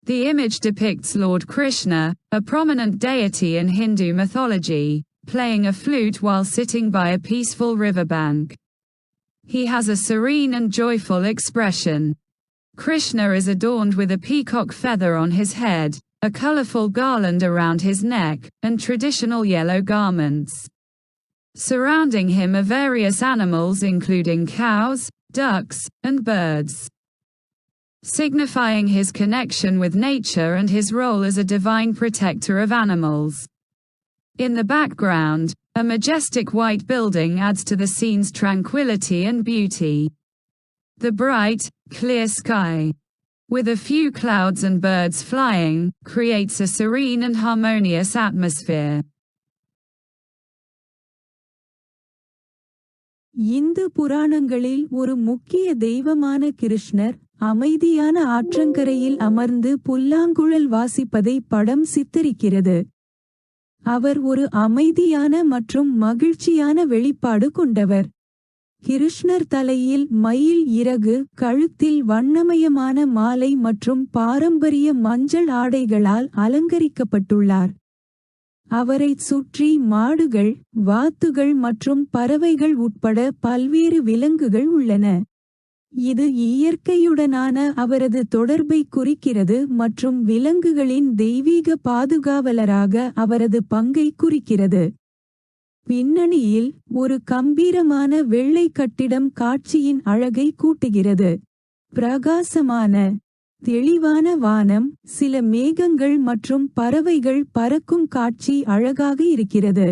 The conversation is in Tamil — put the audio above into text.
The image depicts Lord Krishna, a prominent deity in Hindu mythology, playing a flute while sitting by a peaceful riverbank. He has a serene and joyful expression. Krishna is adorned with a peacock feather on his head, a colorful garland around his neck, and traditional yellow garments. Surrounding him are various animals including cows, ducks, and birds, signifying his connection with nature and his role as a divine protector of animals. In the background, a majestic white building adds to the scene's tranquility and beauty. The bright, clear sky, with a few clouds and birds flying, creates a serene and harmonious atmosphere. Hindu புராணங்களில் ஒரு முக்கிய தெய்வமான கிருஷ்ணர் அமைதியான ஆற்றங்கரையில் அமர்ந்து புல்லாங்குழல் வாசிப்பதை படம் சித்தரிக்கிறது. அவர் ஒரு அமைதியான மற்றும் மகிழ்ச்சியான வெளிப்பாடு கொண்டவர். கிருஷ்ணர் தலையில் மயில் இறகு, கழுத்தில் வண்ணமயமான மாலை மற்றும் பாரம்பரிய மஞ்சள் ஆடைகளால் அலங்கரிக்கப்பட்டுள்ளார். அவரைச் சுற்றி மாடுகள், வாத்துகள் மற்றும் பறவைகள் உட்பட பல்வேறு விலங்குகள் உள்ளன. இது இயற்கையுடனான அவரது தொடர்பை குறிக்கிறது மற்றும் விலங்குகளின் தெய்வீக பாதுகாவலராக அவரது பங்கை குறிக்கிறது. பின்னணியில் ஒரு கம்பீரமான வெள்ளை கட்டிடம் காட்சியின் அழகை கூட்டுகிறது. பிரகாசமான, தெளிவான வானம், சில மேகங்கள் மற்றும் பறவைகள் பறக்கும் காட்சி அழகாக இருக்கிறது.